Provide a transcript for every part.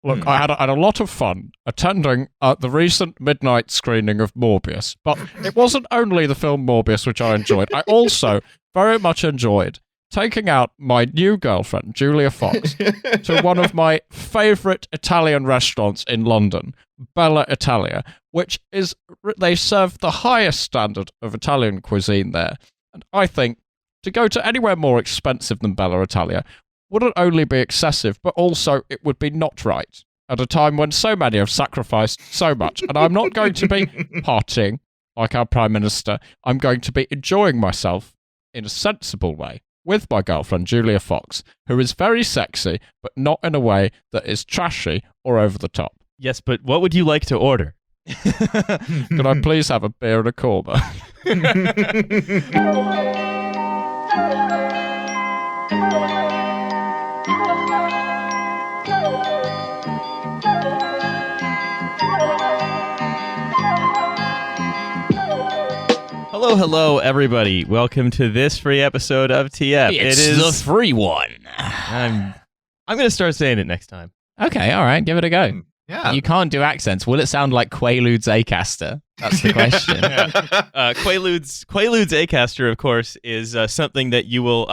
Look, I had a lot of fun attending the recent midnight screening of Morbius, but it wasn't only the film Morbius which I enjoyed. I also very much enjoyed taking out my new girlfriend, Julia Fox, to one of my favourite Italian restaurants in London, Bella Italia, which is, they serve the highest standard of Italian cuisine there. And I think to go to anywhere more expensive than Bella Italia wouldn't only be excessive, but also it would be not right at a time when so many have sacrificed so much. And I'm not going to be partying like our Prime Minister. I'm going to be enjoying myself in a sensible way with my girlfriend, Julia Fox, who is very sexy, but not in a way that is trashy or over the top. Yes, but what would you like to order? Could I please have a beer and a korma? Hello, everybody. Welcome to this free episode of TF. It's the free one. I'm going to start saying it next time. Okay, all right, give it a go. Yeah. You can't do accents. Will it sound like Quaaludes Acaster? That's the question. Quaaludes Acaster, of course, is something that you will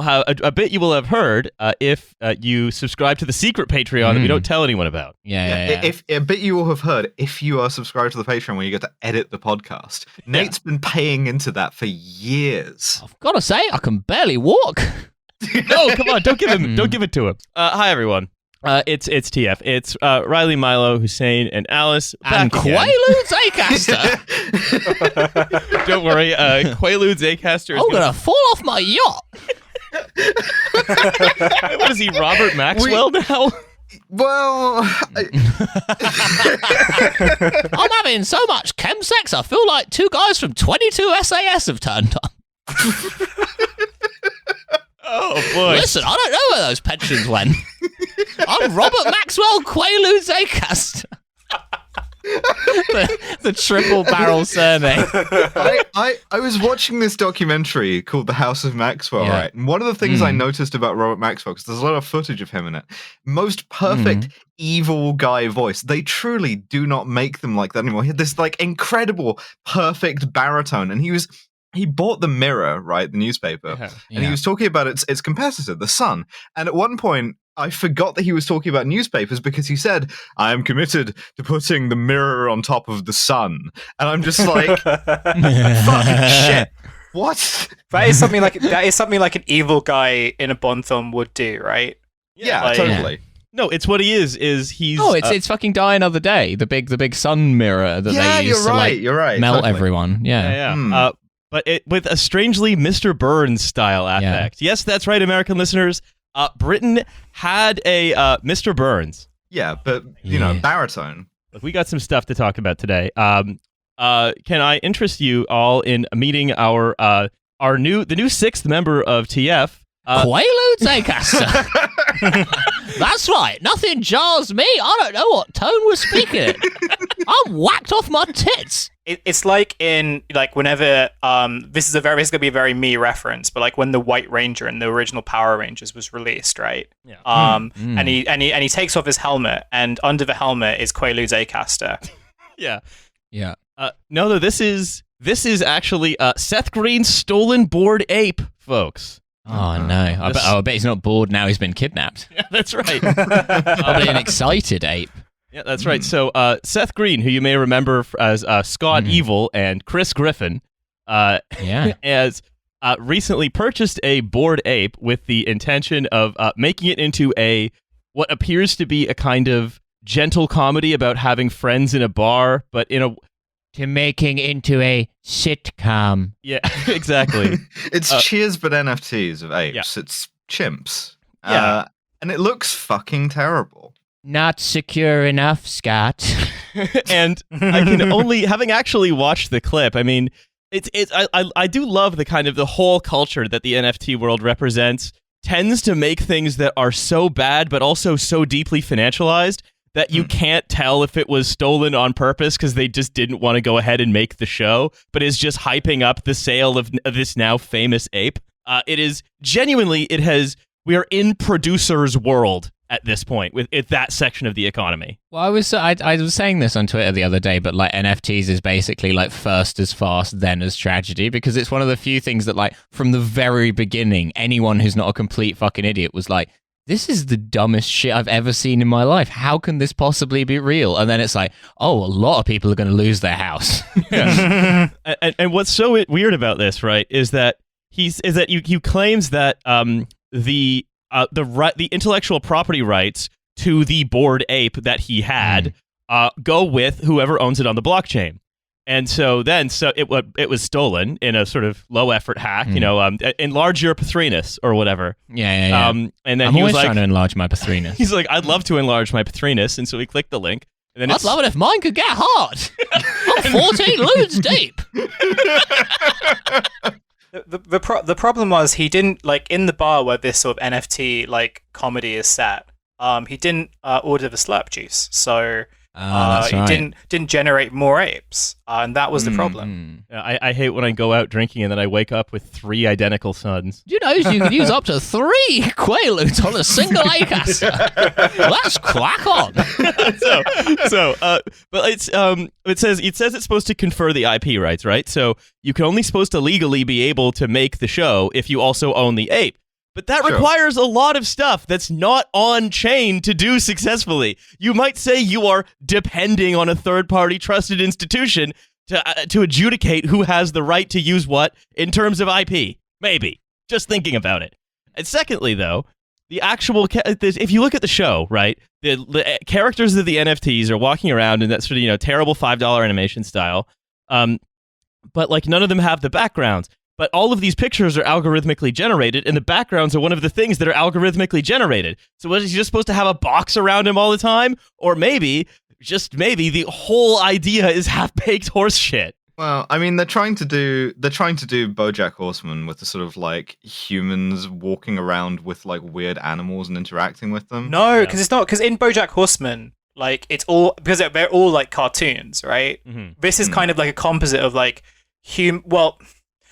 have a bit you will have heard if you subscribe to the secret Patreon that we don't tell anyone about. Yeah. If a bit you will have heard if you are subscribed to the Patreon where you get to edit the podcast. Nate's been paying into that for years. I've got to say, I can barely walk. No, come on, don't give it to him. Hi everyone. It's TF. It's Riley, Milo, Hussein, and Alice. And Quaaludes Acaster. Don't worry, Quaaludes Acaster. I'm going to fall off my yacht. What is he, Robert Maxwell now? Well, I'm having so much chemsex, I feel like two guys from 22 SAS have turned up. Oh, boy. Listen, I don't know where those pensions went. I'm Robert Maxwell Quaaludes Acaster. the triple barrel surname. I was watching this documentary called The House of Maxwell, right? And one of the things I noticed about Robert Maxwell, because there's a lot of footage of him in it, most perfect evil guy voice. They truly do not make them like that anymore. He had this like incredible, perfect baritone, and he bought the Mirror, right, the newspaper, and he was talking about its competitor, The Sun. And at one point, I forgot that he was talking about newspapers because he said, "I am committed to putting the Mirror on top of the Sun." And I'm just like, fucking shit. What? That is something like an evil guy in a Bond film would do, right? Yeah, like, totally. No, it's what he is he's... Oh, it's fucking Die Another Day, the big sun mirror that they use to melt totally. Everyone. Yeah. But with a strangely Mr. Burns style affect. Yes, that's right, American listeners. Britain had a Mr. Burns. Yeah, but, you know, baritone. Look, we got some stuff to talk about today. Can I interest you all in meeting the new sixth member of TF? Quaaludes Acaster. That's right. Nothing jars me. I don't know what tone we're speaking. I'm whacked off my tits. It's like whenever this is going to be a very me reference, but like when the White Ranger in the original Power Rangers was released, right? Yeah. And he takes off his helmet, and under the helmet is Quaaludes Acaster. Yeah. No, this is actually Seth Green's stolen bored ape, folks. Oh no! I bet he's not bored now. He's been kidnapped. Yeah, that's right. Probably an excited ape. Yeah, that's right. So Seth Green, who you may remember as Scott Evil and Chris Griffin, has recently purchased a bored ape with the intention of making it into what appears to be a kind of gentle comedy about having friends in a bar, but to making into a sitcom. Yeah, exactly. It's Cheers but NFTs of apes. Yeah. It's chimps. Yeah. And it looks fucking terrible. Not secure enough, Scott. And I can only, having actually watched the clip, I mean, I do love the kind of the whole culture that the NFT world represents tends to make things that are so bad but also so deeply financialized that you can't tell if it was stolen on purpose because they just didn't want to go ahead and make the show, but is just hyping up the sale of this now famous ape. It is genuinely, we are in producer's world at this point with that section of the economy. Well, I was saying this on Twitter the other day, but like NFTs is basically like first as fast, then as tragedy, because it's one of the few things that like from the very beginning, anyone who's not a complete fucking idiot was like, this is the dumbest shit I've ever seen in my life. How can this possibly be real? And then it's like, oh, a lot of people are going to lose their house. and what's so weird about this, right, is that he claims that the intellectual property rights to the Bored Ape that he had go with whoever owns it on the blockchain. And so it was stolen in a sort of low effort hack, enlarge your Pithrinus or whatever. Yeah. And then I'm he always was like, trying to enlarge my Pithrinus. he's like, I'd love to enlarge my Pithrinus, and so he clicked the link. And then I'd love it if mine could get hard. I'm 14 loons deep. The problem was he didn't, like, in the bar where this sort of NFT like comedy is set, he didn't order the slurp juice, so he didn't generate more apes, and that was the problem. I hate when I go out drinking and then I wake up with 3 identical sons. You know, you could use up to 3 Quaaludes on a single acaster. Let's crack on. But it says it's supposed to confer the IP rights, right? So you can only supposed to legally be able to make the show if you also own the ape. But that requires a lot of stuff that's not on chain to do successfully. You might say you are depending on a third-party trusted institution to adjudicate who has the right to use what in terms of IP. Maybe. Just thinking about it. And secondly, though, the actual if you look at the show, right, the characters of the NFTs are walking around in that sort of terrible $5 animation style, but like none of them have the backgrounds. But all of these pictures are algorithmically generated, and the backgrounds are one of the things that are algorithmically generated. So is he just supposed to have a box around him all the time? Or maybe, just maybe, the whole idea is half-baked horse shit. Well, I mean, they're trying to do BoJack Horseman with the sort of like humans walking around with like weird animals and interacting with them. No, because it's not. Because in BoJack Horseman, like it's all because they're all like cartoons, right? Mm-hmm. This is kind of like a composite of like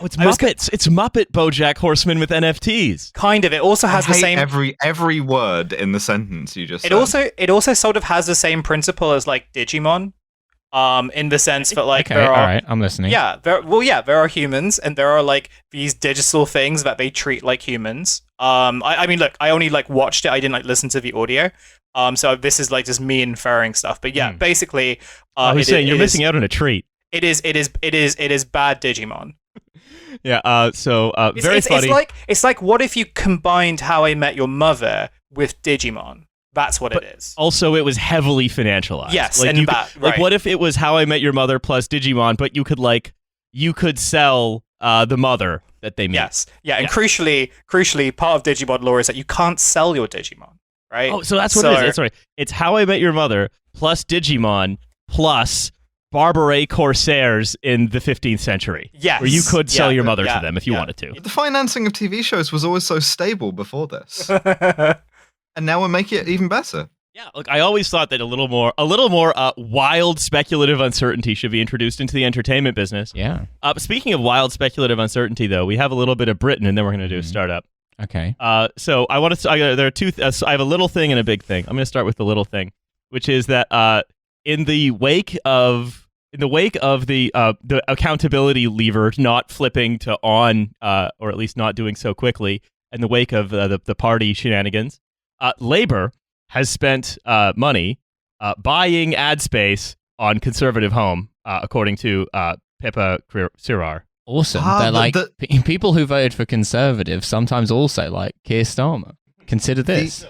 it's Muppets. It's Muppet BoJack Horseman with NFTs. Kind of. It also has the same every word in the sentence you just said. It also sort of has the same principle as like Digimon, in the sense that like okay, all right, I'm listening. Yeah, there are humans and there are like these digital things that they treat like humans. I mean, look, I only like watched it. I didn't like listen to the audio. So this is like just me inferring stuff. But yeah, basically, I was saying you're missing out on a treat. It is bad Digimon. Yeah, very funny. It's like what if you combined How I Met Your Mother with Digimon? That's what it is. Also, it was heavily financially. Yes, like and like what if it was How I Met Your Mother plus Digimon, but you could sell the mother that they made. Yes, yeah, and crucially, part of Digimon lore is that you can't sell your Digimon, right? Oh, so that's what it is. Sorry, it's How I Met Your Mother plus Digimon plus Barbary Corsairs in the 15th century. Yes. Where you could sell your mother to them if you wanted to. The financing of TV shows was always so stable before this. And now we're making it even better. Yeah, look, I always thought that a little more wild speculative uncertainty should be introduced into the entertainment business. Yeah. Speaking of wild speculative uncertainty, though, we have a little bit of Britain, and then we're going to do a startup. Okay. So I want to. There are two. So I have a little thing and a big thing. I'm going to start with the little thing, which is that in the wake of the accountability lever not flipping to on, or at least not doing so quickly, in the wake of the party shenanigans, Labour has spent money buying ad space on Conservative Home, according to Pippa Sirar. Awesome. They're like people who voted for Conservative sometimes also like Keir Starmer. Consider this.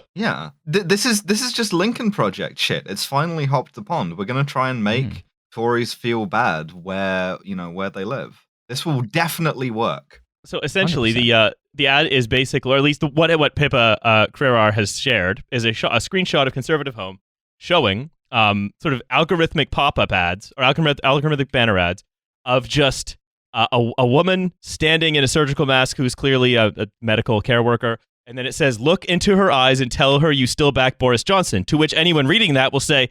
This is just Lincoln Project shit. It's finally hopped the pond. We're gonna try and make Tories feel bad where they live. This will definitely work. So essentially, 100%. The ad is basic, or at least what Pippa Crerar has shared is a screenshot of Conservative Home showing sort of algorithmic pop-up ads or algorithmic banner ads of just a woman standing in a surgical mask who's clearly a medical care worker. And then it says, look into her eyes and tell her you still back Boris Johnson. To which anyone reading that will say,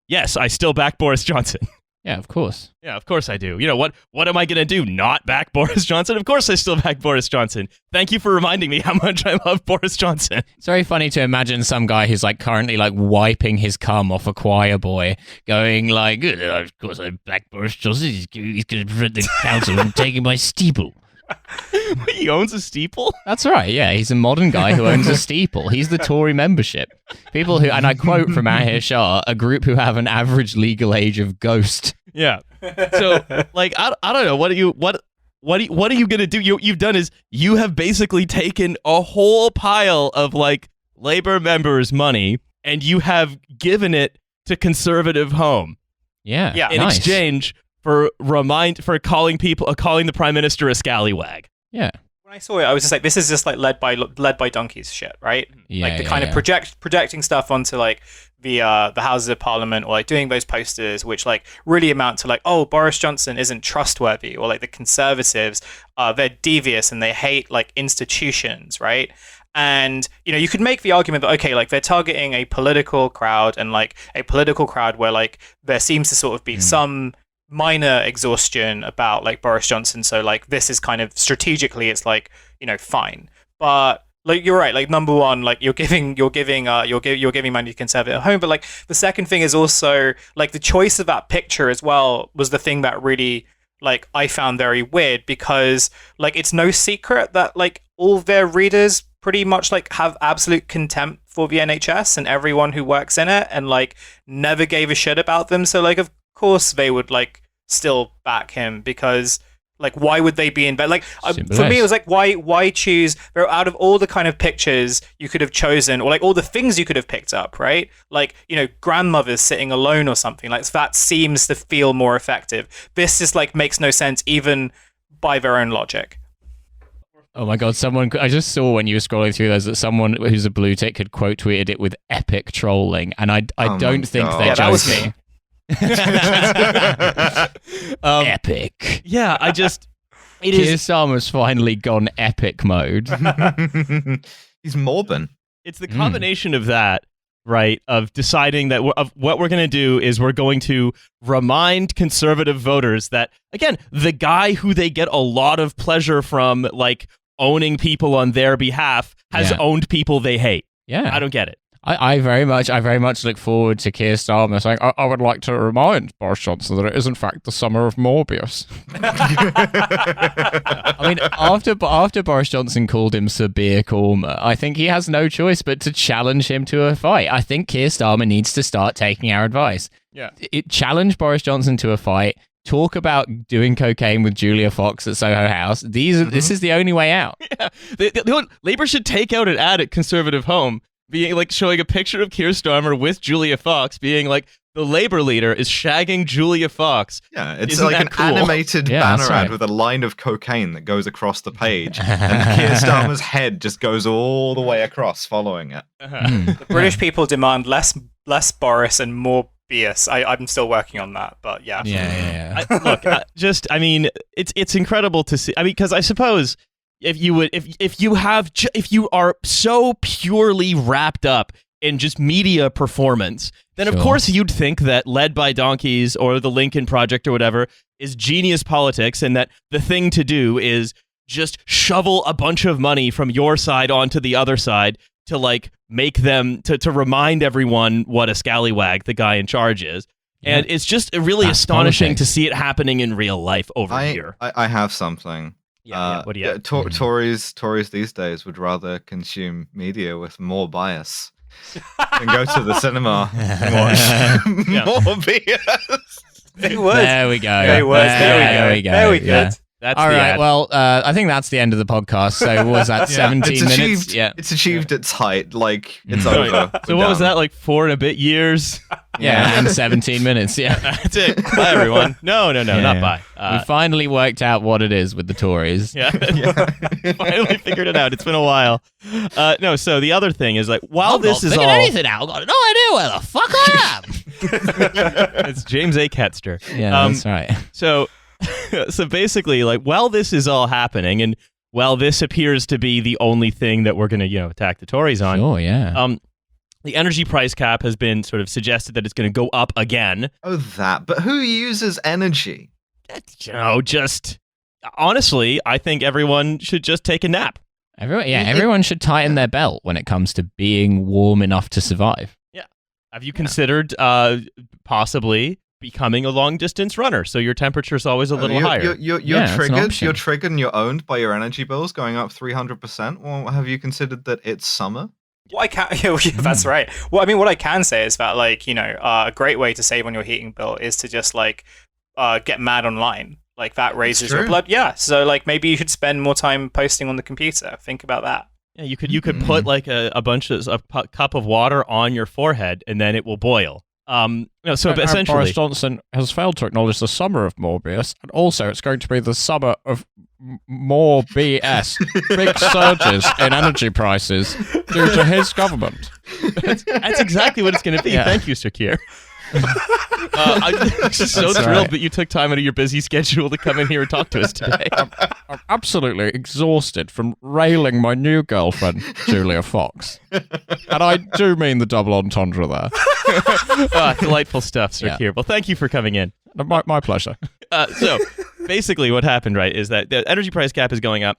yes, I still back Boris Johnson. Yeah, of course. Yeah, of course I do. You know, what am I going to do? Not back Boris Johnson? Of course I still back Boris Johnson. Thank you for reminding me how much I love Boris Johnson. It's very funny to imagine some guy who's like currently like wiping his cum off a choir boy going like, of course I back Boris Johnson. He's going to prevent the council from taking my steeple. He owns a steeple? That's right, yeah. He's a modern guy who owns a steeple. He's the Tory membership. People who, and I quote from Ahir Shah, a group who have an average legal age of ghost. Yeah. So, like, I don't know. What are you gonna do? You've done is you have basically taken a whole pile of like Labor members' money and you have given it to Conservative Home. Yeah. In nice. exchange for calling the Prime Minister a scallywag. Yeah. When I saw it, I was just like, this is just like led by donkeys shit, right? Yeah, like the kind of projecting stuff onto like the Houses of Parliament, or like doing those posters which like really amount to like, oh, Boris Johnson isn't trustworthy, or like the Conservatives, they're devious and they hate like institutions, right? And, you know, you could make the argument that, okay, like they're targeting a political crowd, and like a political crowd where like there seems to sort of be some minor exhaustion about like Boris Johnson, so like this is kind of strategically it's like, you know, fine. But like you're right, like number one, like you're giving money to Conservative Home, but like the second thing is also like the choice of that picture as well was the thing that really like I found very weird, because like it's no secret that like all their readers pretty much like have absolute contempt for the NHS and everyone who works in it, and like never gave a shit about them. So like of course they would like still back him, because like why would they be in bed? Like for me it was like why choose out of all the kind of pictures you could have chosen, or like all the things you could have picked up, right? Like, you know, grandmothers sitting alone or something, like that seems to feel more effective. This just like makes no sense even by their own logic. Oh my god, I just saw when you were scrolling through those that someone who's a blue tick had quote tweeted it with epic trolling, and I don't think they're joking. Epic. Yeah, Keir Starmer's finally gone epic mode. He's Morbin. It's the combination of that, right, of deciding that what we're going to do is we're going to remind Conservative voters that, again, the guy who they get a lot of pleasure from, like, owning people on their behalf has owned people they hate. Yeah. I don't get it. I very much look forward to Keir Starmer saying, I would like to remind Boris Johnson that it is in fact the summer of Morbius. I mean, after Boris Johnson called him Sir Beer Cormer, I think he has no choice but to challenge him to a fight. I think Keir Starmer needs to start taking our advice. Yeah. Challenge Boris Johnson to a fight. Talk about doing cocaine with Julia Fox at Soho House. This is the only way out. Yeah. Labour should take out an ad at Conservative Home, being like showing a picture of Keir Starmer with Julia Fox, being like, the Labour leader is shagging Julia Fox. Yeah, it's Isn't like an cool? animated banner ad with a line of cocaine that goes across the page, and Keir Starmer's head just goes all the way across following it. The British people demand less Boris and more BS. I'm still working on that, but yeah. Yeah. I mean, it's incredible to see. I mean, because I suppose if you are so purely wrapped up in just media performance, then of course you'd think that Led by Donkeys or the Lincoln Project or whatever is genius politics, and that the thing to do is just shovel a bunch of money from your side onto the other side to like make them to remind everyone what a scallywag the guy in charge is. Yeah. And it's just really astonishing to see it happening in real life over here. I have something. What do you have? Tories these days would rather consume media with more bias than go to the cinema and watch more BS. They would. There we go. They would. There we go. Very good. Yeah. That's all the right. ad. Well, I think that's the end of the podcast. So what was that? 17 minutes. Yeah, it's achieved its height. Like it's over. So what was that? Like 4 and a bit years? Yeah, and 17 minutes. Yeah, that's it. Bye, everyone. No, not bye. We finally worked out what it is with the Tories. Yeah. Finally figured it out. It's been a while. No. So the other thing is like, while this is all anything out, I've got no idea where the fuck I am. It's James A. Ketster. Yeah, that's right. So basically, like, while this is all happening, and while this appears to be the only thing that we're going to, attack the Tories on, The energy price cap has been sort of suggested that it's going to go up again. Oh, that. But who uses energy? Just honestly, I think everyone should just take a nap. Everyone should tighten their belt when it comes to being warm enough to survive. Yeah. Have you considered possibly becoming a long-distance runner, so your temperature's always a little higher? You're triggered. You're triggered and you're owned by your energy bills going up 300%. Well, have you considered that it's summer? What I can, that's right. Well, I mean, what I can say is that, like, a great way to save on your heating bill is to just get mad online. Like, that raises your blood. Yeah. So, like, maybe you should spend more time posting on the computer. Think about that. Yeah, you could put like a cup of water on your forehead and then it will boil. Essentially, Boris Johnson has failed to acknowledge the summer of Morbius, and also it's going to be the summer of more BS, big surges in energy prices due to his government. That's exactly what it's going to be. Yeah. Thank you, Sir Keir. I'm so thrilled that you took time out of your busy schedule to come in here and talk to us today. I'm absolutely exhausted from railing my new girlfriend, Julia Fox. And I do mean the double entendre there. Delightful stuff, Sir Keir. Well, thank you for coming in. My pleasure. So, basically what happened, right, is that the energy price cap is going up.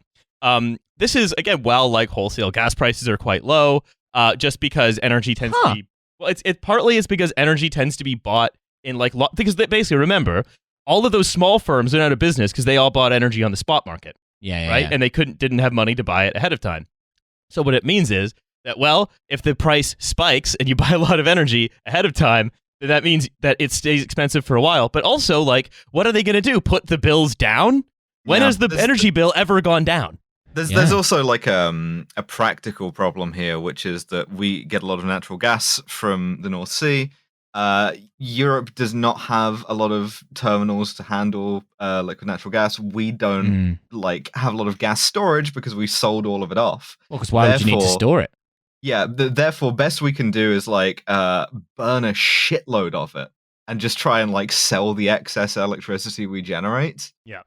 This is, again, like wholesale gas prices are quite low, just because energy tends to be... Well, it partly is because energy tends to be bought in because basically, remember, all of those small firms went out of business because they all bought energy on the spot market, right? Yeah. And they didn't have money to buy it ahead of time. So what it means is that, well, if the price spikes and you buy a lot of energy ahead of time, then that means that it stays expensive for a while. But also, what are they going to do? Put the bills down? When has the energy bill ever gone down? There's also a practical problem here, which is that we get a lot of natural gas from the North Sea. Europe does not have a lot of terminals to handle liquid natural gas. We don't have a lot of gas storage because we sold all of it off. Well, because why would you need to store it? Yeah, therefore, best we can do is burn a shitload of it and just try and sell the excess electricity we generate. Yeah.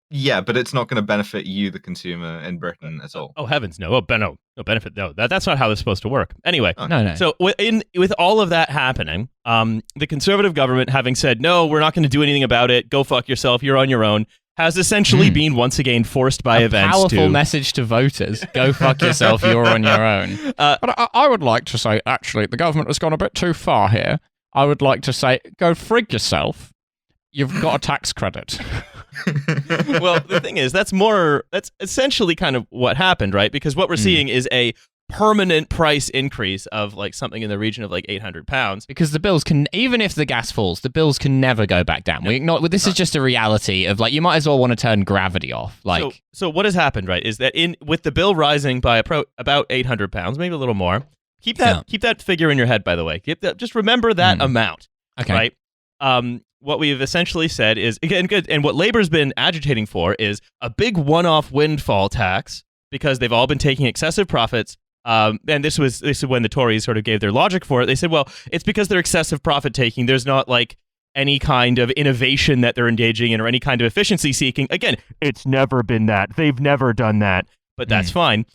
Yeah, but it's not going to benefit you, the consumer, in Britain at all. Oh, heavens, no. No benefit. No, that's not how it's supposed to work. Anyway, no. So with all of that happening, the Conservative government having said, no, we're not going to do anything about it, go fuck yourself, you're on your own, has essentially been once again forced by events powerful message to voters. Go fuck yourself, you're on your own. But I would like to say, actually, the government has gone a bit too far here. I would like to say, go frig yourself. You've got a tax credit. Well, the thing is, that's essentially kind of what happened, right? Because what we're seeing is a permanent price increase of something in the region of £800. Because the bills can, even if the gas falls, the bills can never go back down. This is just a reality of you might as well want to turn gravity off. So what has happened, right, is that with the bill rising by about £800, maybe a little more. Keep that figure in your head, by the way. Just remember that amount. Okay. Right. What we've essentially said is, again, good, and what Labour's been agitating for is a big one-off windfall tax, because they've all been taking excessive profits. And this is when the Tories sort of gave their logic for it. They said, well, it's because they're excessive profit taking. There's not any kind of innovation that they're engaging in or any kind of efficiency seeking. Again, it's never been that. They've never done that, but that's fine.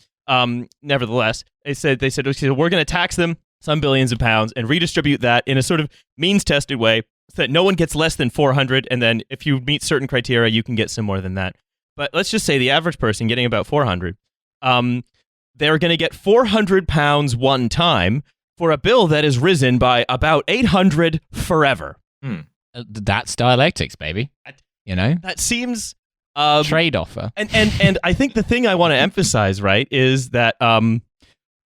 Nevertheless, they said, okay, we're going to tax them some billions of pounds and redistribute that in a sort of means-tested way, so that no one gets less than 400, and then if you meet certain criteria, you can get some more than that. But let's just say the average person getting about 400, they're going to get £400 one time for a bill that is risen by about 800 forever. That's dialectics, baby. That seems trade offer. And I think the thing I want to emphasize, right, is that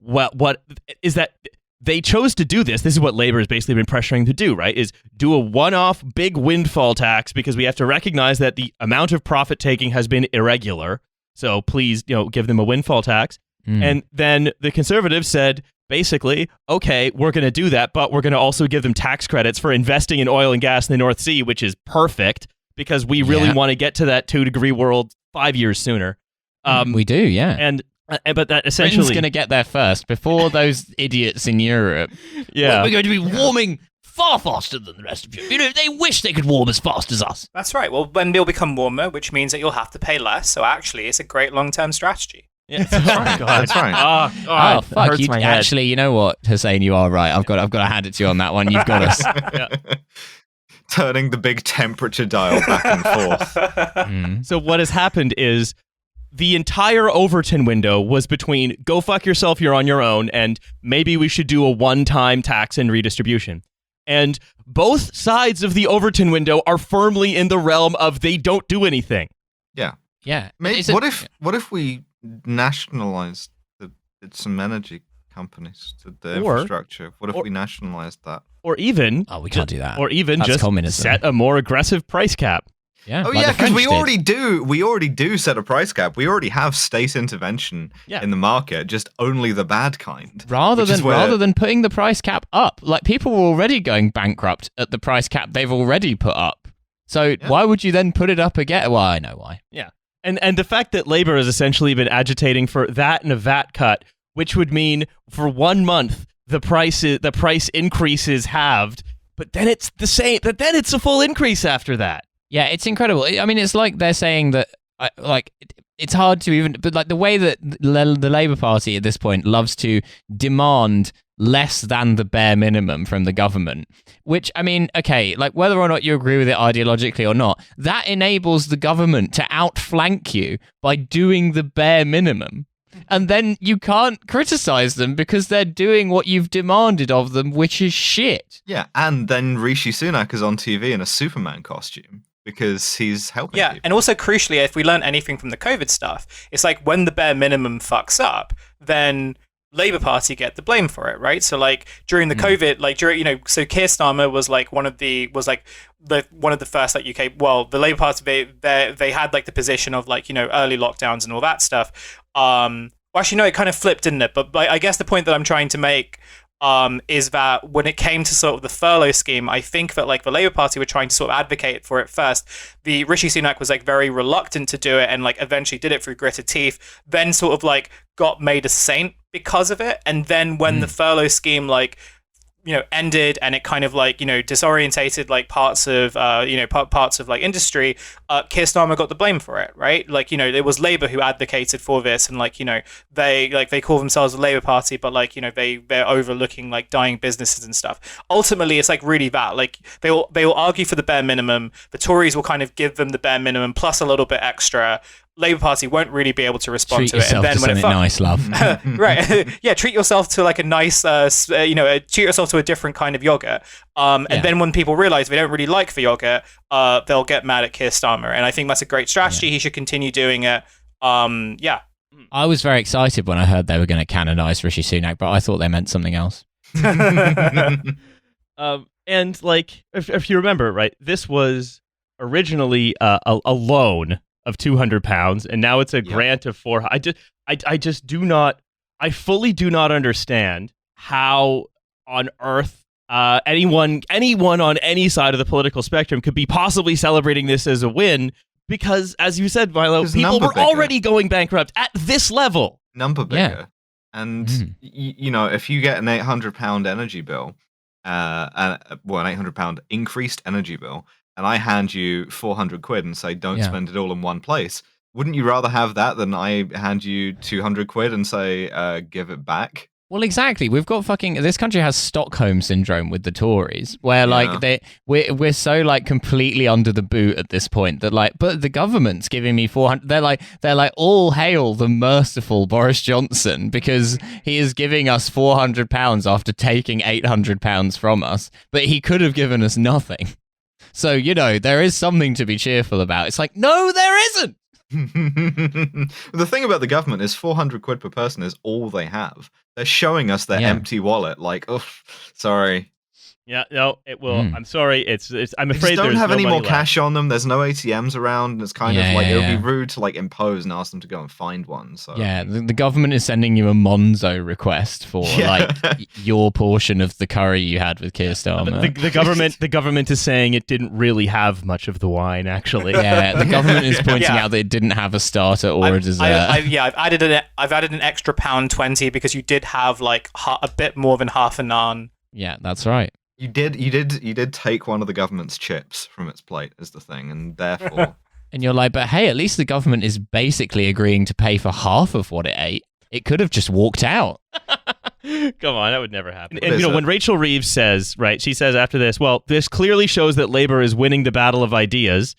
what is that they chose to do this. This is what Labour has basically been pressuring to do, right? Is do a one-off big windfall tax, because we have to recognize that the amount of profit taking has been irregular. So please, give them a windfall tax. And then the Conservatives said, basically, okay, we're going to do that, but we're going to also give them tax credits for investing in oil and gas in the North Sea, which is perfect, because we really want to get to that 2-degree world 5 years sooner. We do, yeah. But that essentially... Britain's going to get there first, before those idiots in Europe. Yeah. We're going to be warming far faster than the rest of Europe. They wish they could warm as fast as us. That's right. Well, then they'll become warmer, which means that you'll have to pay less. So actually, it's a great long-term strategy. Yeah. That's right. Oh, it fuck! hurts my head. Actually, you know what, Hussein, you are right. I've got to hand it to you on that one. You've got us. Turning the big temperature dial back and forth. So what has happened is the entire Overton window was between go fuck yourself, you're on your own, and maybe we should do a one-time tax and redistribution. And both sides of the Overton window are firmly in the realm of they don't do anything. Yeah. Maybe, what if we nationalized some energy companies, the infrastructure? What if we nationalized that? Or even we can't do that. Or even That's just communism. set a more aggressive price cap. Yeah. Oh like yeah, the because French we did. already do set a price cap. We already have state intervention in the market, just only the bad kind. Rather than putting the price cap up, like people were already going bankrupt at the price cap they've already put up. So why would you then put it up again? Well, I know why. Yeah. And the fact that Labour has essentially been agitating for that and a VAT cut, which would mean for 1 month the price increase is halved, but then it's the same. But then it's a full increase after that. Yeah, it's incredible. I mean, it's like they're saying that, it's hard to even, but like the way that the Labour Party at this point loves to demand less than the bare minimum from the government, which, I mean, okay, like whether or not you agree with it ideologically or not, that enables the government to outflank you by doing the bare minimum. And then you can't criticize them because they're doing what you've demanded of them, which is shit. Yeah, and then Rishi Sunak is on TV in a Superman costume because he's helping people. And also crucially, if we learn anything from the COVID stuff, it's like when the bare minimum fucks up, then Labour Party get the blame for it, right? So like during the COVID, like during, so Keir Starmer was like one of the first like UK, well, the Labour Party, they had like the position of like, early lockdowns and all that stuff. Well, actually, no, it kind of flipped, didn't it? But I guess the point that I'm trying to make is that when it came to sort of the furlough scheme, I think that like the Labour Party were trying to sort of advocate for it first. The Rishi Sunak was like very reluctant to do it and like eventually did it through gritted teeth, then sort of like got made a saint because of it. And then when the furlough scheme like ended and it kind of like disorientated like parts of parts of like industry, Keir Starmer got the blame for it, right? Like it was Labour who advocated for this, and like they call themselves a Labour Party, but like they're overlooking like dying businesses and stuff. Ultimately, it's like really that like they will argue for the bare minimum. The Tories will kind of give them the bare minimum plus a little bit extra. Labour Party won't really be able to respond to it, and then when it nice, love, right? Yeah, treat yourself to like a nice, treat yourself to a different kind of yogurt. And then when people realize they don't really like the yogurt, they'll get mad at Keir Starmer, and I think that's a great strategy. He should continue doing it. I was very excited when I heard they were going to canonize Rishi Sunak, but I thought they meant something else. And like, if you remember, right, this was originally a loan of £200, and now it's a grant of $400. I fully do not understand how on earth anyone on any side of the political spectrum could be possibly celebrating this as a win, because as you said, Milo, people were already going bankrupt at this level. Number bigger. And if you get an £800 energy bill, an £800 increased energy bill, and I hand you 400 quid and say, don't spend it all in one place, wouldn't you rather have that than I hand you 200 quid and say, give it back? Well, exactly. We've got this country has Stockholm syndrome with the Tories, where like we're so like completely under the boot at this point that like, but the government's giving me 400. They're like all hail the merciful Boris Johnson because he is giving us £400 after taking £800 from us, but he could have given us nothing. So, there is something to be cheerful about. It's like, no, there isn't. The thing about the government is 400 quid per person is all they have. They're showing us their empty wallet. Like, oh, sorry. Yeah, no, it will. I'm sorry. I'm afraid they don't have any more left. cash on them. There's no ATMs around. And it's kind of like it would be rude to like impose and ask them to go and find one. So yeah, the government is sending you a Monzo request for like your portion of the curry you had with Keir Starmer. The government is saying it didn't really have much of the wine, actually. Yeah, the government is pointing out that it didn't have a starter or a dessert. I've added an extra £1.20 because you did have like a bit more than half a naan. Yeah, that's right. You did take one of the government's chips from its plate, is the thing, and therefore And you're like, but hey, at least the government is basically agreeing to pay for half of what it ate. It could have just walked out. Come on, that would never happen. And when Rachel Reeves says, right, she says after this, well, this clearly shows that Labor is winning the battle of ideas.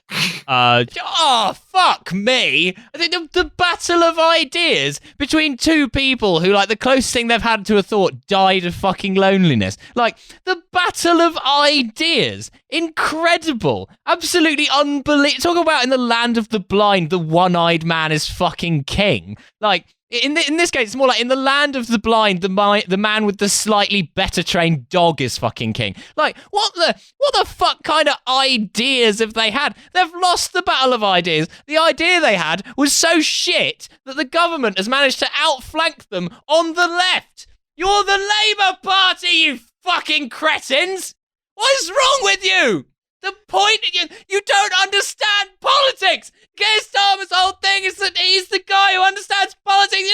Oh, fuck me. The battle of ideas between two people who, like, the closest thing they've had to a thought died of fucking loneliness. Like, the battle of ideas. Incredible. Absolutely unbelievable. Talk about in the land of the blind, the one-eyed man is fucking king. Like, in this case, it's more like in the land of the blind, the man with the slightly better trained dog is fucking king. Like, what the fuck kind of ideas have they had? They've lost the battle of ideas. The idea they had was so shit that the government has managed to outflank them on the left. You're the Labour Party, you fucking cretins! What is wrong with you? The point, you don't understand politics. Keir Starmer's whole thing is that he's the guy who understands politics.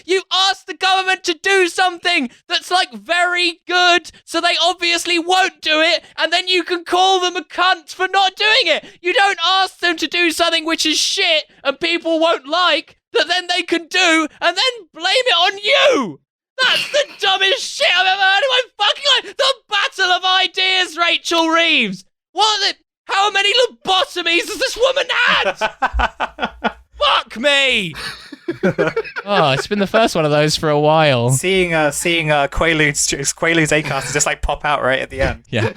You ask the government to do something that's like very good, so they obviously won't do it, and then you can call them a cunt for not doing it. You don't ask them to do something which is shit and people won't like, that then they can do, and then blame it on you. That's the dumbest shit I've ever heard in my fucking life. The battle of ideas, Rachel Reeves. How many lobotomies has this woman had? Fuck me! Oh, it's been the first one of those for a while. Seeing Quaaludes Acaster just like pop out right at the end. Yeah.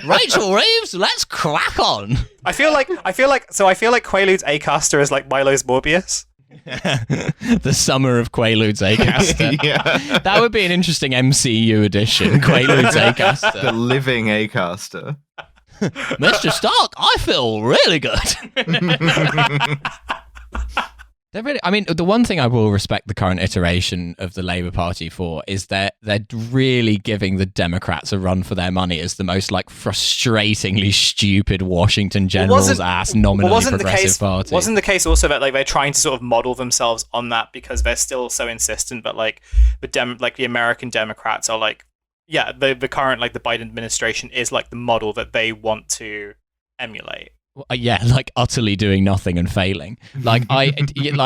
Rachel Reeves, let's crack on. I feel like Quaaludes Acaster is like Milo's Morbius. The summer of Quaaludes Acaster. Yeah. That would be an interesting MCU edition. Quaaludes Acaster. The living Acaster. Mr. Stark, I feel really good. The one thing I will respect the current iteration of the Labour Party for is that they're really giving the Democrats a run for their money as the most like frustratingly stupid Washington Generals ass nominally progressive party. Wasn't the case also that like they're trying to sort of model themselves on that because they're still so insistent that like the American Democrats are like, yeah, the current like the Biden administration is like the model that they want to emulate. Yeah, like utterly doing nothing and failing. Like I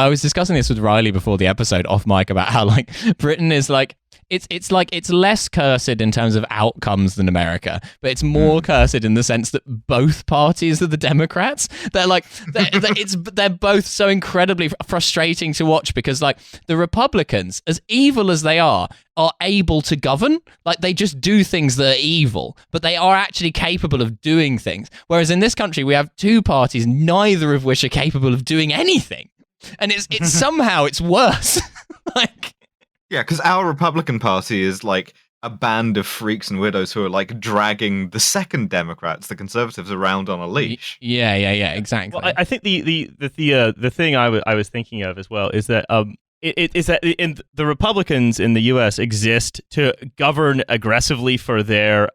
was discussing this with Riley before the episode off mic about how like Britain is like it's less cursed in terms of outcomes than America, but it's more cursed in the sense that both parties are the Democrats. They're both so incredibly frustrating to watch because like the Republicans, as evil as they are able to govern. Like they just do things that are evil, but they are actually capable of doing things. Whereas in this country, we have two parties, neither of which are capable of doing anything, and it's somehow it's worse. Like. Yeah, because our Republican Party is like a band of freaks and widows who are like dragging the second Democrats, the conservatives, around on a leash. Yeah, exactly. Well, I think the thing I was thinking of as well is that it is that the Republicans in the U.S. exist to govern aggressively for their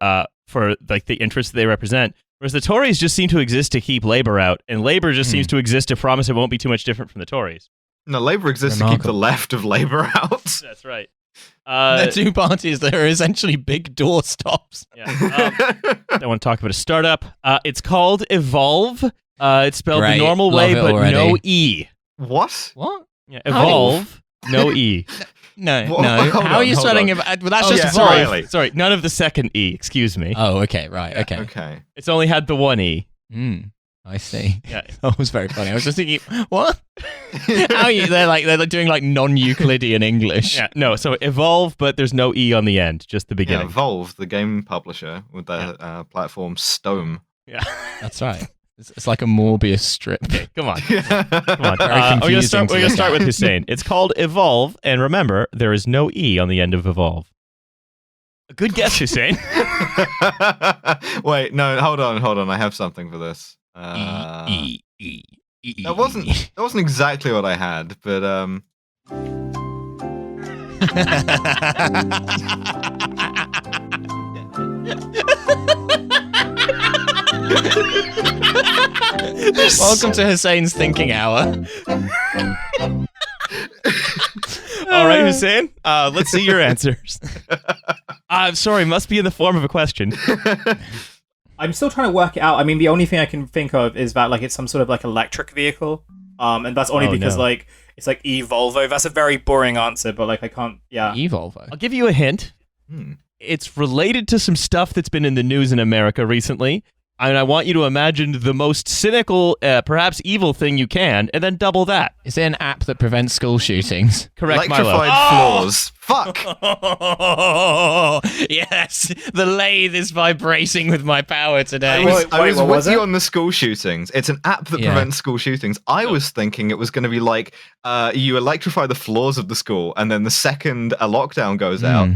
for like the interests they represent, whereas the Tories just seem to exist to keep Labour out, and Labour just seems to exist to promise it won't be too much different from the Tories. No, Labour exists to keep the left of Labour out. That's right. They're two parties that are essentially big doorstops. Yeah. I want to talk about a startup. It's called Evolv. It's spelled the normal way, but already. No E. What? Yeah, Evolv, no E. No. How are you spelling it? Well, that's just Evolv. Sorry, none of the second E. Excuse me. Oh, okay, right, okay. It's only had the one E. I see. Yeah, that was very funny. I was just thinking, what? How are you? They're doing like non-Euclidean English. Yeah, no. So Evolv, but there's no E on the end, just the beginning. Yeah, Evolv, the game publisher with their platform Stome. Yeah, that's right. It's like a Morbius strip. Okay, come on. Come on. We're gonna start with Hussein. It's called Evolv, and remember, there is no E on the end of Evolv. A good guess, Hussein. Wait, no, hold on. I have something for this. That wasn't exactly what I had, but Welcome to Hussein's thinking hour. All right, Hussein. Let's see your answers. I'm sorry, must be in the form of a question. I'm still trying to work it out. I mean, the only thing I can think of is that like it's some sort of like electric vehicle, and that's only because like it's like Evolvo. That's a very boring answer, but like I can't. Yeah, Evolvo. I'll give you a hint. It's related to some stuff that's been in the news in America recently. And I want you to imagine the most cynical, perhaps evil thing you can, and then double that. Is it an app that prevents school shootings? Correct, Milo. Electrified floors. Fuck. Yes, the lathe is vibrating with my power today. I was what with was you it? on the school shootings. It's an app that prevents school shootings. I was thinking it was going to be like you electrify the floors of the school, and then the second a lockdown goes out,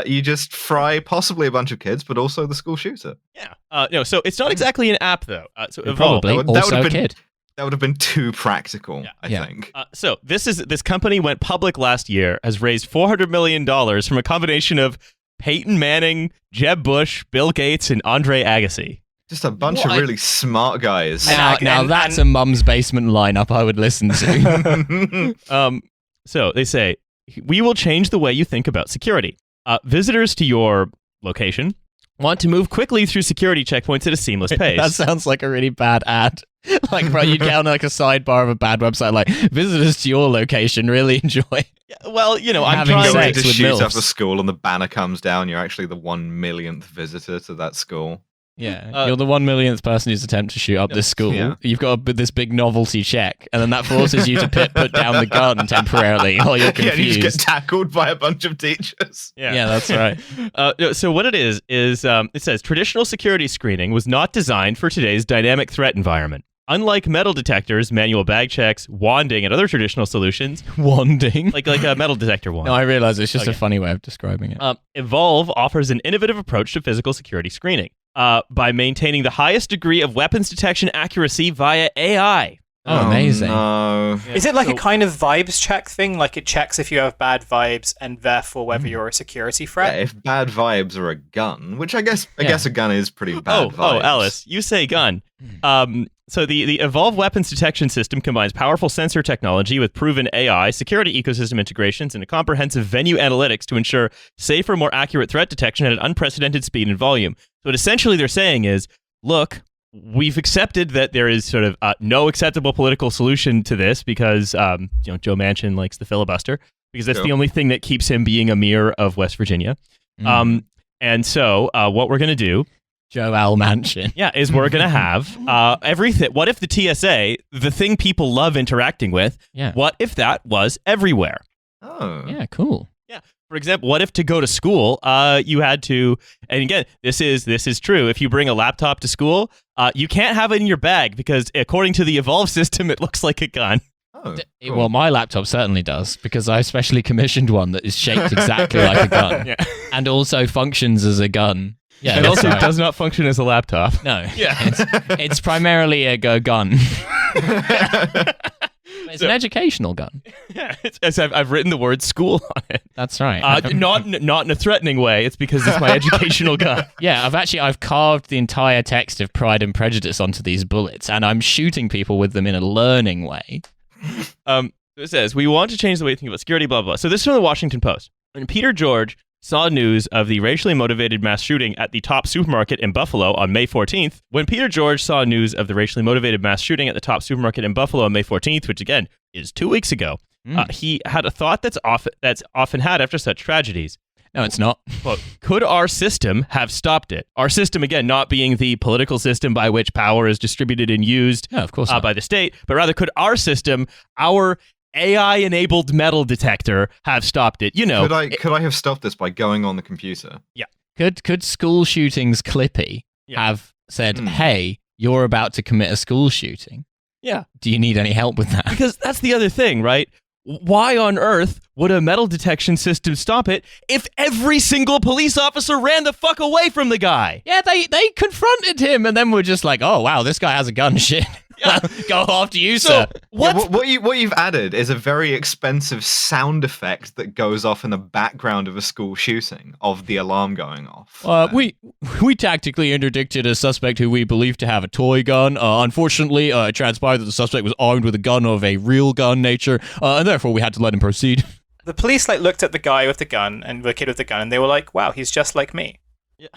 you just fry possibly a bunch of kids, but also the school shooter. Yeah. No, so it's not exactly an app, though. So Evolv. Probably That also would've a been- kid. That would have been too practical, I think. So this company went public last year, has raised $400 million from a combination of Peyton Manning, Jeb Bush, Bill Gates, and Andre Agassi. Just a bunch of really smart guys. Now that's a mum's basement lineup I would listen to. So they say, we will change the way you think about security. Visitors to your location want to move quickly through security checkpoints at a seamless pace. That sounds like a really bad ad. Like, bro, you'd get on like a sidebar of a bad website, like visitors to your location really enjoy. Yeah, well, you know, I'm Having trying sex to with shoot up MILFs. a school and the banner comes down. You're actually the 1 millionth visitor to that school. Yeah, you're the 1 millionth person who's attempted to shoot up this school. Yeah. You've got this big novelty check, and then that forces you to put down the gun temporarily while you're Yeah, and you confused. just get tackled by a bunch of teachers. Yeah, that's right. So what it is it says traditional security screening was not designed for today's dynamic threat environment. Unlike metal detectors, manual bag checks, wanding, and other traditional solutions, Wanding. like a metal detector wand. No, I realize it's just Okay. a funny way of describing it. Evolv offers an innovative approach to physical security screening by maintaining the highest degree of weapons detection accuracy via AI. Oh, amazing. No. Is it like a kind of vibes check thing? Like it checks if you have bad vibes and therefore whether you're a security Yeah, threat? if bad vibes are a gun, which I guess a gun is pretty bad vibes. Oh, Alice, you say gun. So the Evolv weapons detection system combines powerful sensor technology with proven AI, security ecosystem integrations, and a comprehensive venue analytics to ensure safer, more accurate threat detection at an unprecedented speed and volume. So what essentially they're saying is, look, we've accepted that there is sort of no acceptable political solution to this because Joe Manchin likes the filibuster because that's the only thing that keeps him being a mayor of West Virginia. And so what we're going to do Joel Manchin. is we're going to have everything. What if the TSA, the thing people love interacting with, what if that was everywhere? Oh. Yeah, cool. Yeah. For example, what if to go to school, you had to, and again, this is true. If you bring a laptop to school, you can't have it in your bag because according to the Evolv system, it looks like a gun. Oh, cool. Well, my laptop certainly does because I specially commissioned one that is shaped exactly like a gun and also functions as a gun. Yeah, and that's also right. does not function as a laptop. No. Yeah. It's primarily a gun. It's an educational gun. Yeah, I've written the word school on it. That's right. Not in a threatening way. It's because it's my educational gun. Yeah, I've carved the entire text of Pride and Prejudice onto these bullets, and I'm shooting people with them in a learning way. It says, we want to change the way we think about security, blah, blah. So this is from the Washington Post. When Peter George saw news of the racially motivated mass shooting at the Top supermarket in Buffalo on May 14th, when Peter George saw news of the racially motivated mass shooting at the Top supermarket in Buffalo on May 14th, which again is 2 weeks ago, he had a thought that's often had after such tragedies. No, it's not. Quote, could our system have stopped it? Our system, again, not being the political system by which power is distributed and used No, of course not. by the state, but rather could our system, our AI-enabled metal detector, have stopped it? You know, Could I have stopped this by going on the computer? Could school shootings Clippy have said, hey, you're about to commit a school shooting? Yeah. Do you need any help with that? Because that's the other thing, right? Why on earth would a metal detection system stop it if every single police officer ran the fuck away from the guy? Yeah, they confronted him and then were just like, oh, wow, this guy has a gun. Shit. Go after you, sir. Yeah, what you've added is a very expensive sound effect that goes off in the background of a school shooting of the alarm going off. We tactically interdicted a suspect who we believed to have a toy gun. Unfortunately, it transpired that the suspect was armed with a gun of a real gun nature, and therefore we had to let him proceed. The police looked at the guy with the gun and the kid with the gun and they were like, wow, he's just like me. Yeah.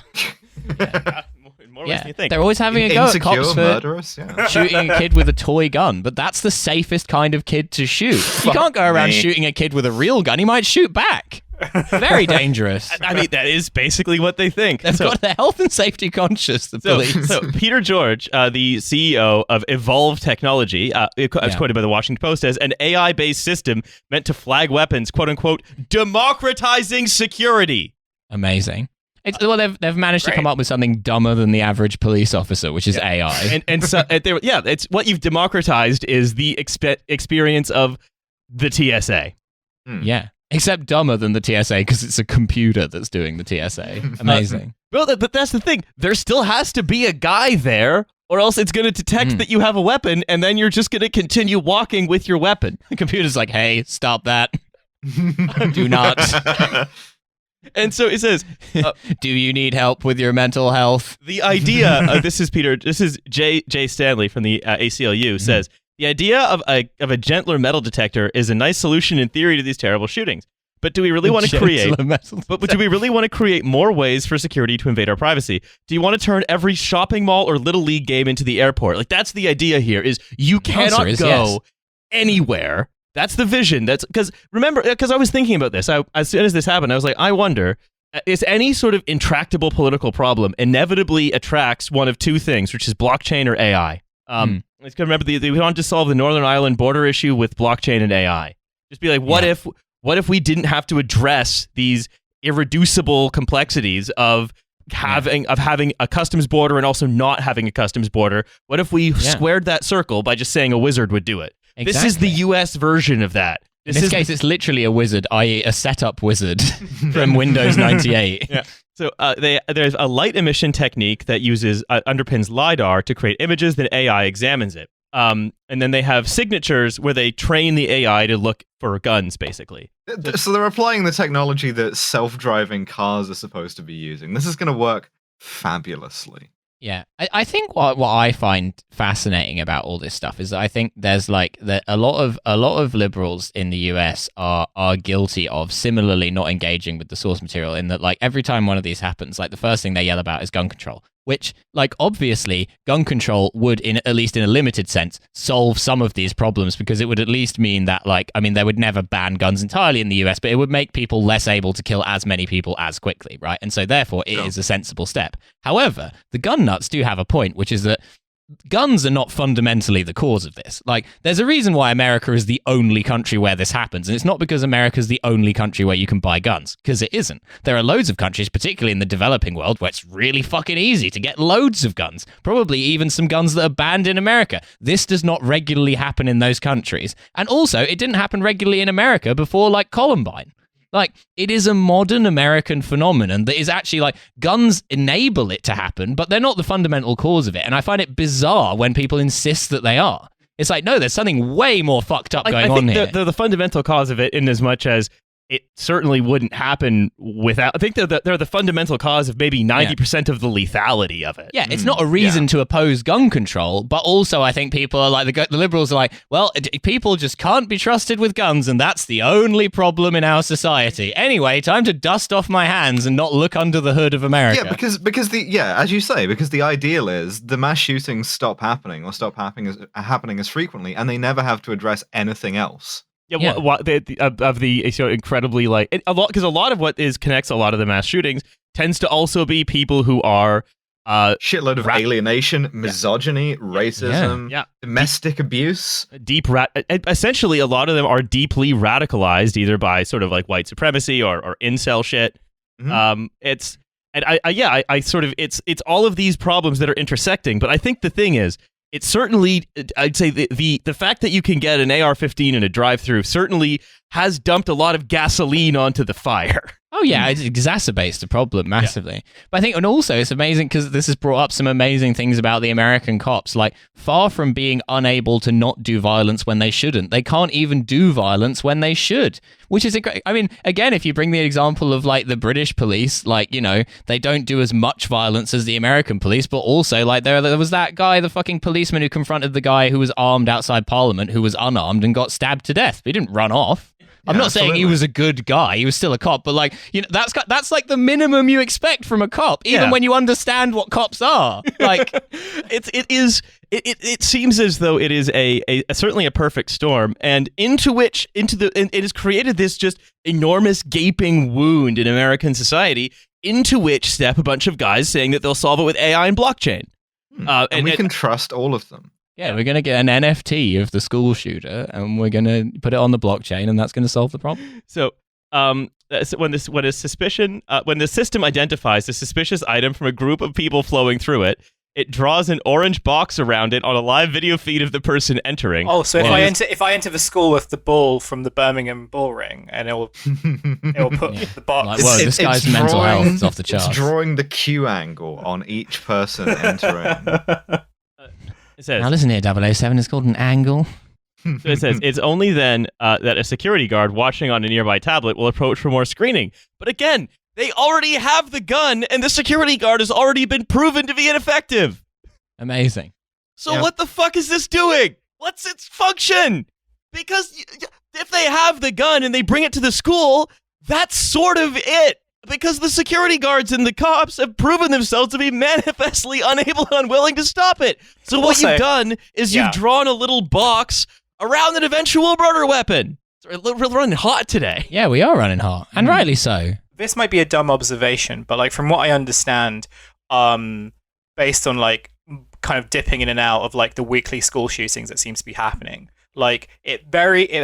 More ways than you think. They're always having a go at Insecure, cops for murderous, yeah. shooting a kid with a toy gun, but that's the safest kind of kid to shoot. You can't go around shooting a kid with a real gun. He might shoot back. Very dangerous. I mean, that is basically what they think. They've got their health and safety conscious, the police. So Peter George, the CEO of Evolv Technology, as quoted by the Washington Post as an AI-based system meant to flag weapons, quote unquote, democratizing security. Amazing. Well, they've managed to come up with something dumber than the average police officer, which is AI. And so, it's what you've democratized is the experience of the TSA. Yeah. Except dumber than the TSA because it's a computer that's doing the TSA. Amazing. Well, but that's the thing. There still has to be a guy there, or else it's going to detect that you have a weapon, and then you're just going to continue walking with your weapon. The computer's like, hey, stop that. Do not. And so it says, do you need help with your mental health? The idea, this is Jay Stanley from the ACLU, says, the idea of a gentler metal detector is a nice solution in theory to these terrible shootings. But do we really want to create more ways for security to invade our privacy? Do you want to turn every shopping mall or Little League game into the airport? Like, that's the idea here, is you cannot go anywhere. That's the vision. That's because I was thinking about this. As soon as this happened, I was like, I wonder, is any sort of intractable political problem inevitably attracts one of two things, which is blockchain or AI? Let's remember they wanted to solve the Northern Ireland border issue with blockchain and AI. Just be like, what if we didn't have to address these irreducible complexities of having a customs border and also not having a customs border? What if we squared that circle by just saying a wizard would do it? Exactly. This is the US version of that. In this case, it's literally a wizard, i.e. a setup wizard from Windows 98. Yeah. So there's a light emission technique that underpins LiDAR to create images, then AI examines it. And then they have signatures where they train the AI to look for guns, basically. So they're applying the technology that self-driving cars are supposed to be using. This is going to work fabulously. Yeah, I think what I find fascinating about all this stuff is that I think there's a lot of liberals in the US are guilty of similarly not engaging with the source material, in that like every time one of these happens, like the first thing they yell about is gun control, which like obviously gun control would, in at least in a limited sense, solve some of these problems, because it would at least mean that they would never ban guns entirely in the US, but it would make people less able to kill as many people as quickly, right? And so therefore it is a sensible step. However, the gun nuts do have a point, which is that guns are not fundamentally the cause of this. Like, there's a reason why America is the only country where this happens, and it's not because America's the only country where you can buy guns, because it isn't. There are loads of countries, particularly in the developing world, where it's really fucking easy to get loads of guns, probably even some guns that are banned in America. This does not regularly happen in those countries. And also, it didn't happen regularly in America before, like, Columbine. Like, it is a modern American phenomenon that is actually like, guns enable it to happen, but they're not the fundamental cause of it. And I find it bizarre when people insist that they are. It's like, no, there's something way more fucked up going on here. The fundamental cause of it, in as much as it certainly wouldn't happen without, I think they're the fundamental cause of maybe 90% of the lethality of it. Yeah, it's not a reason to oppose gun control, but also I think people are like, the liberals are like, well, people just can't be trusted with guns, and that's the only problem in our society. Anyway, time to dust off my hands and not look under the hood of America. Yeah, because as you say, because the ideal is the mass shootings stop happening happening as frequently, and they never have to address anything else. Yeah, of the incredibly like a lot, because a lot of what connects a lot of the mass shootings tends to also be people who are shitload of alienation, misogyny, racism, domestic abuse, essentially a lot of them are deeply radicalized, either by sort of like white supremacy or incel shit. It's all of these problems that are intersecting. But I think the thing is, it's certainly, I'd say the fact that you can get an AR-15 in a drive-through certainly has dumped a lot of gasoline onto the fire. Oh yeah, it exacerbates the problem massively. Yeah. But I think, and also it's amazing because this has brought up some amazing things about the American cops. Like, far from being unable to not do violence when they shouldn't, they can't even do violence when they should. Which is, I mean, again, if you bring the example of like the British police, like, you know, they don't do as much violence as the American police, but also like there was that guy, the fucking policeman who confronted the guy who was armed outside Parliament, who was unarmed and got stabbed to death. He didn't run off. I'm not saying he absolutely. was a good guy. He was still a cop, but like, you know, that's like the minimum you expect from a cop, even when you understand what cops are. Like, it seems as though it is a certainly a perfect storm, and it has created this just enormous gaping wound in American society, into which step a bunch of guys saying that they'll solve it with AI and blockchain. And we can trust all of them. yeah, we're gonna get an NFT of the school shooter, and we're gonna put it on the blockchain, and that's gonna solve the problem. So, when the system identifies a suspicious item from a group of people flowing through it, it draws an orange box around it on a live video feed of the person entering. Oh, so if I enter the school with the ball from the Birmingham ball ring, and it will put the box. Like, whoa, this guy's mental health is off the charts. It's drawing the Q angle on each person entering. It says, Now listen here, 007, it's called an angle. so it says it's only then that a security guard watching on a nearby tablet will approach for more screening. But again, they already have the gun, and the security guard has already been proven to be ineffective. Amazing. So what the fuck is this doing? What's its function? Because if they have the gun and they bring it to the school, that's sort of it. Because the security guards and the cops have proven themselves to be manifestly unable and unwilling to stop it. So what Also, you've done is you've drawn a little box around an eventual murder weapon. We're running hot today. Yeah, we are running hot, and rightly so. This might be a dumb observation, but like from what I understand, based on like kind of dipping in and out of like the weekly school shootings that seems to be happening, like it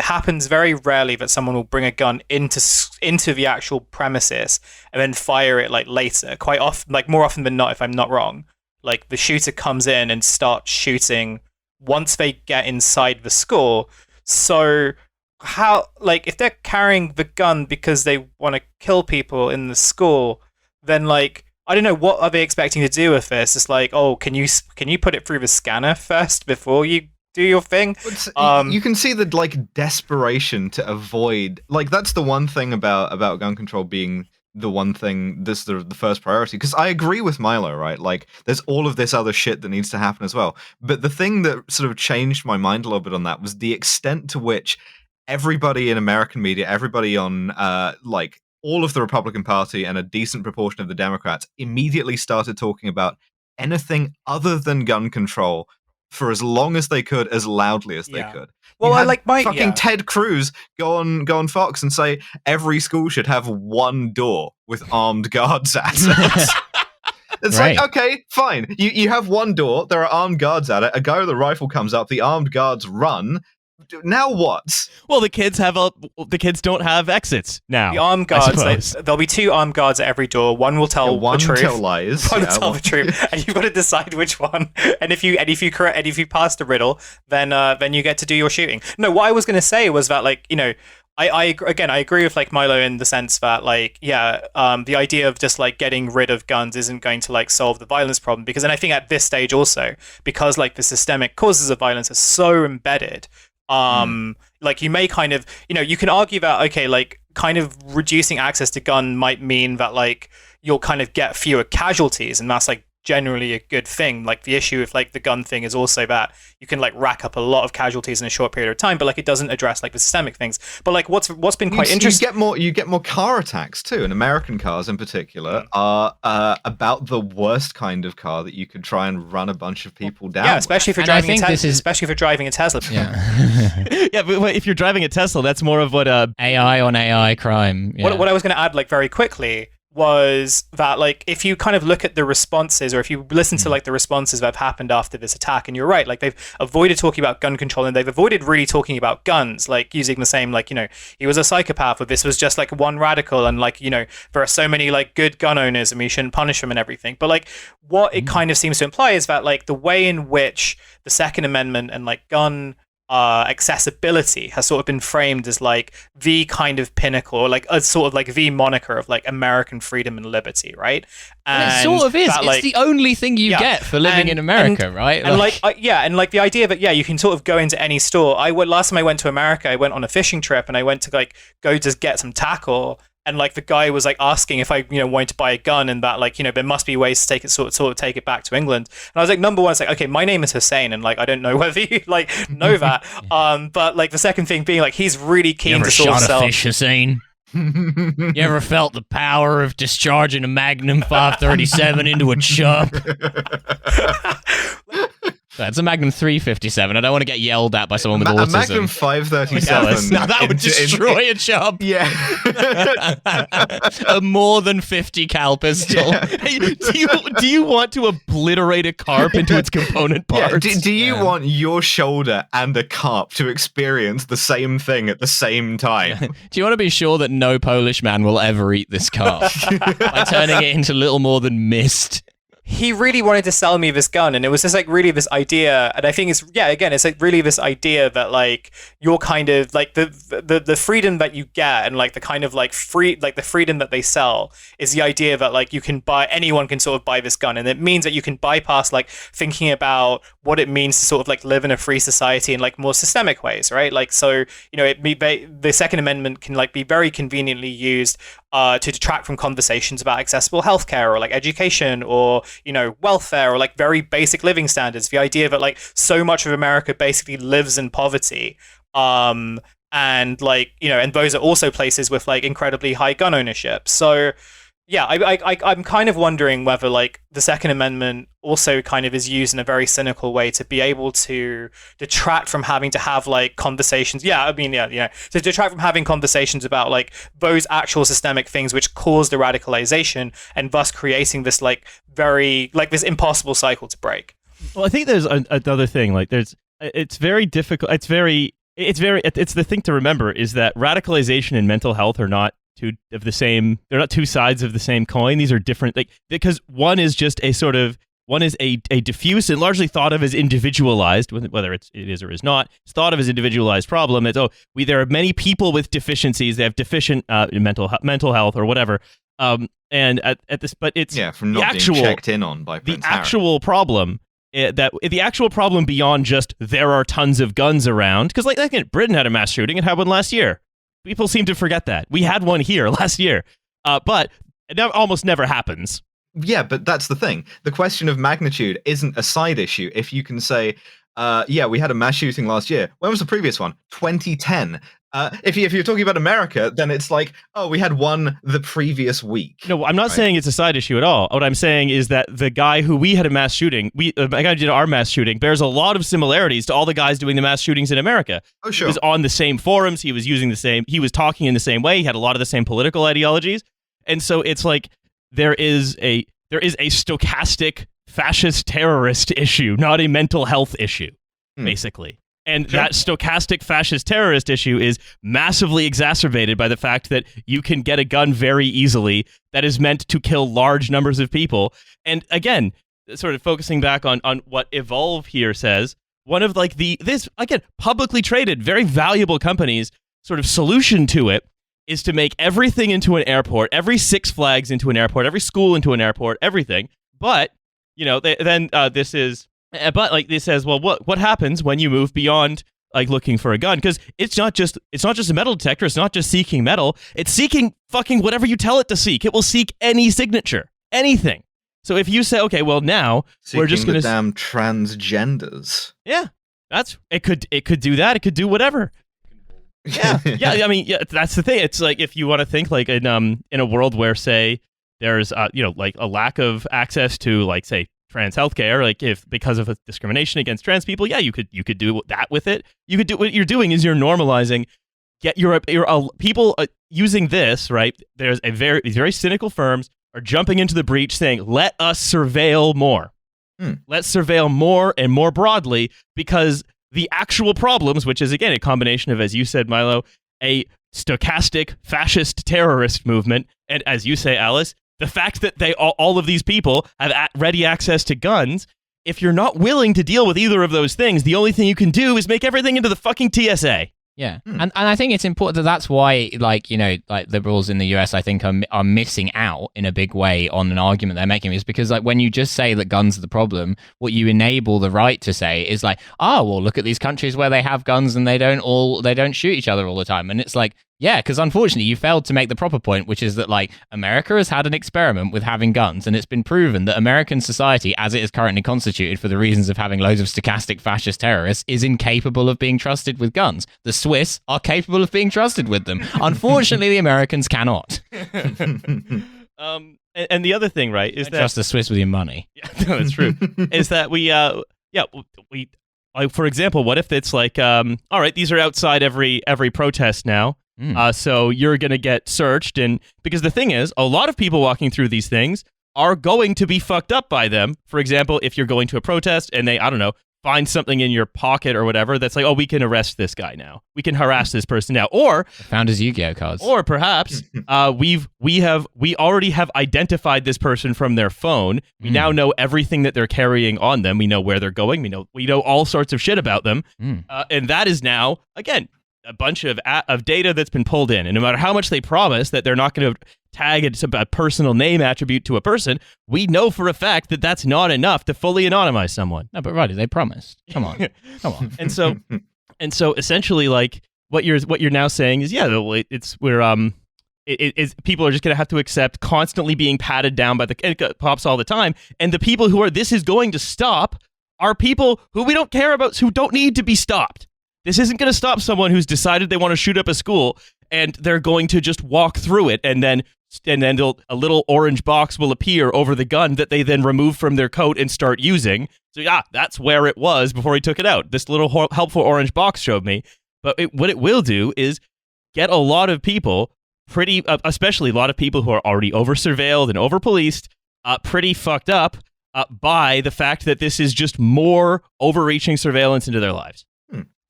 happens very rarely that someone will bring a gun into the actual premises and then fire it like later. Quite often, like more often than not, if I'm not wrong, like the shooter comes in and starts shooting once they get inside the school. So how, like, if they're carrying the gun because they want to kill people in the school, then like I don't know, what are they expecting to do with this? It's like, oh, can you put it through the scanner first before you do your thing? You can see the like desperation to avoid, like, that's the one thing about gun control being the one thing, this the first priority, because I agree with Milo, right? Like, there's all of this other shit that needs to happen as well. But the thing that sort of changed my mind a little bit on that was the extent to which everybody in American media, everybody on like all of the Republican Party and a decent proportion of the Democrats immediately started talking about anything other than gun control for as long as they could, as loudly as they could. Well, I like my fucking Ted Cruz go on Fox and say every school should have one door with armed guards at it. It's Right. like, okay, fine. You have one door, there are armed guards at it, a guy with a rifle comes up, the armed guards run. Now what? Well, the kids don't have exits now. The armed guards, there'll be two armed guards at every door. One will tell one the truth. tell lies. One will tell the truth, and you've got to decide which one. And if you pass the riddle, then you get to do your shooting. No, what I was going to say was that, like, you know, I agree with like Milo in the sense that, like, the idea of just like getting rid of guns isn't going to like solve the violence problem, because, and I think at this stage also, because like the systemic causes of violence are so embedded. Like, you may kind of, you know, you can argue that, okay, like kind of reducing access to gun might mean that like you'll kind of get fewer casualties, and that's like generally a good thing. Like, the issue with like the gun thing is also that you can like rack up a lot of casualties in a short period of time, but like it doesn't address like the systemic things. But like what's been quite interesting, you get more car attacks too, and American cars in particular are about the worst kind of car that you could try and run a bunch of people down. Yeah, especially if you're And I driving think especially if you're driving a Tesla. Yeah. Yeah, but if you're driving a Tesla, that's more of what AI on AI crime. Yeah. What I was going to add, like, very quickly was that, like, if you kind of look at the responses, or if you listen to like the responses that have happened after this attack, and you're right, like they've avoided talking about gun control, and they've avoided really talking about guns, like using the same, like, you know, he was a psychopath, or this was just like one radical, and like, you know, there are so many like good gun owners and we shouldn't punish them and everything. But like what it kind of seems to imply is that like the way in which the Second Amendment and like gun accessibility has sort of been framed as like the kind of pinnacle, or like a sort of like the moniker of like American freedom and liberty, right? And it sort of is. That, like, it's the only thing you get for living in America, right? And and like the idea that you can sort of go into any store. Last time I went to America, I went on a fishing trip, and I went to like go just get some tackle. and like the guy was like asking if I wanted to buy a gun, and that like there must be ways to take it sort of take it back to England. And I was like, number one, it's like, okay, my name is Hussein, and like I don't know whether you like know that. But like the second thing being like he's really keen to sort of sell. Fish, Hussein? You ever felt the power of discharging a Magnum 537 into a chub? That's a Magnum 357. I don't want to get yelled at by someone with autism. A Magnum 537. Now that would destroy a chub. Yeah. A more than 50 cal pistol. Yeah. Hey, do you want to obliterate a carp into its component parts? Yeah. Do you want your shoulder and a carp to experience the same thing at the same time? Do you want to be sure that no Polish man will ever eat this carp by turning it into little more than mist? He really wanted to sell me this gun, and it was just like really this idea, and I think it's it's like really this idea that like you're kind of like the freedom that you get, and like the kind of like the freedom that they sell is the idea that like anyone can sort of buy this gun, and it means that you can bypass like thinking about what it means to sort of like live in a free society in like more systemic ways, right? Like so the Second Amendment can like be very conveniently used to detract from conversations about accessible healthcare or like education or welfare or like very basic living standards. The idea that like so much of America basically lives in poverty, and like and those are also places with like incredibly high gun ownership. So yeah, I'm kind of wondering whether like the Second Amendment also kind of is used in a very cynical way to be able to detract from having to have like conversations. Yeah, I mean, to detract from having conversations about like those actual systemic things which cause the radicalization, and thus creating this like very like this impossible cycle to break. Well, I think there's another thing. Like, it's very difficult. It's the thing to remember is that radicalization and mental health are not they're not two sides of the same coin. These are different, like, because one is a diffuse and largely thought of as individualized, whether it is or is not. It's thought of as individualized problem. It's there are many people with deficiencies. They have deficient mental health or whatever. But it's from not being checked in on by Prince Harry. The actual problem beyond just there are tons of guns around, because like Britain had a mass shooting. It happened last year. People seem to forget that. We had one here last year, but it almost never happens. Yeah, but that's the thing. The question of magnitude isn't a side issue. If you can say, we had a mass shooting last year. When was the previous one? 2010. If you're talking about America, then it's like, we had one the previous week. No, I'm not saying it's a side issue at all. What I'm saying is that the guy who we had a mass shooting, the guy who did our mass shooting, bears a lot of similarities to all the guys doing the mass shootings in America. Oh, sure. He was on the same forums. He was talking in the same way. He had a lot of the same political ideologies. And so it's like there is a stochastic fascist terrorist issue, not a mental health issue, basically. And that stochastic fascist terrorist issue is massively exacerbated by the fact that you can get a gun very easily that is meant to kill large numbers of people. And again, sort of focusing back on what Evolv here says, one of like this publicly traded, very valuable companies sort of solution to it is to make everything into an airport, every Six Flags into an airport, every school into an airport, everything. But this says, well, what happens when you move beyond like looking for a gun? Because it's not just a metal detector. It's not just seeking metal. It's seeking fucking whatever you tell it to seek. It will seek any signature, anything. So if you say, okay, well now we're just going to damn transgenders. Yeah, it could do that. It could do whatever. Yeah. I mean, that's the thing. It's like if you want to think like in a world where say there's like a lack of access to like say trans healthcare, like if because of discrimination against trans people, you could do that with it. You could do what you're doing is you're normalizing. People using this, right? There's these very cynical firms are jumping into the breach, saying, "Let us surveil more. Let's surveil more and more broadly," because the actual problems, which is again a combination of, as you said, Milo, a stochastic fascist terrorist movement, and as you say, Alice, the fact that all of these people have ready access to guns. If you're not willing to deal with either of those things, the only thing you can do is make everything into the fucking TSA. Yeah, and I think it's important that's why, like liberals in the US, I think are missing out in a big way on an argument they're making, is because like when you just say that guns are the problem, what you enable the right to say is like, well, look at these countries where they have guns and they don't shoot each other all the time, and it's like Yeah, because unfortunately you failed to make the proper point, which is that like America has had an experiment with having guns, and it's been proven that American society, as it is currently constituted for the reasons of having loads of stochastic fascist terrorists, is incapable of being trusted with guns. The Swiss are capable of being trusted with them. Unfortunately, the Americans cannot. And the other thing, right, is Don't that trust the Swiss with your money. Yeah, no, that's true. Is that we like, for example, what if it's like, all right, these are outside every protest now. So you're going to get searched. And because the thing is, a lot of people walking through these things are going to be fucked up by them. For example, if you're going to a protest and they, I don't know, find something in your pocket or whatever, that's like, oh, we can arrest this guy now. We can harass this person now. Or Found his Yu-Gi-Oh cards. or perhaps we already have identified this person from their phone. We now know everything that they're carrying on them. We know where they're going. We know all sorts of shit about them. And that is now, again, a bunch of data that's been pulled in. And no matter how much they promise that they're not going to tag a personal name attribute to a person, we know for a fact that that's not enough to fully anonymize someone. No, but Roddy, they promised. Come on. Come on. And so essentially, like what you're now saying is, yeah, people are just going to have to accept constantly being patted down by the cops all the time. And the people this is going to stop are people who we don't care about, who don't need to be stopped. This isn't going to stop someone who's decided they want to shoot up a school and they're going to just walk through it, and then a little orange box will appear over the gun that they then remove from their coat and start using. So yeah, that's where it was before he took it out. This little helpful orange box showed me. But what it will do is get a lot of people, especially a lot of people who are already over-surveilled and over-policed, pretty fucked up by the fact that this is just more overreaching surveillance into their lives.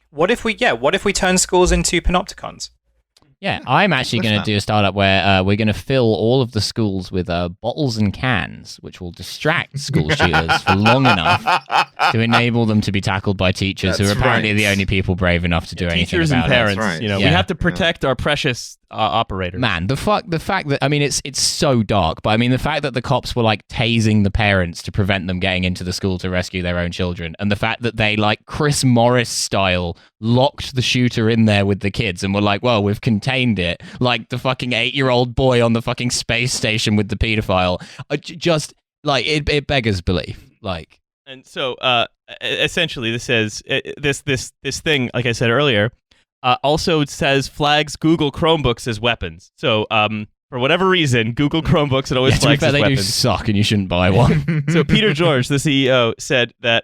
What if we turn schools into panopticons? Yeah, I'm actually going to do a startup where we're going to fill all of the schools with bottles and cans, which will distract school shooters for long enough to enable them to be tackled by teachers who are apparently the only people brave enough to do anything about it. Teachers and parents, right. We have to protect our precious operators. Man, the fact that, I mean, it's so dark, but I mean, the fact that the cops were like tasing the parents to prevent them getting into the school to rescue their own children, and the fact that they, like Chris Morris style, locked the shooter in there with the kids and were like, well, we've contained it, like the fucking 8-year-old boy on the fucking space station with the pedophile. Just like it beggars belief. Like, and so essentially, this says this thing, like I said earlier, also says flags Google Chromebooks as weapons. So for whatever reason, Google Chromebooks it always flags as they weapons. Do suck, and you shouldn't buy one. So Peter George, the CEO, said that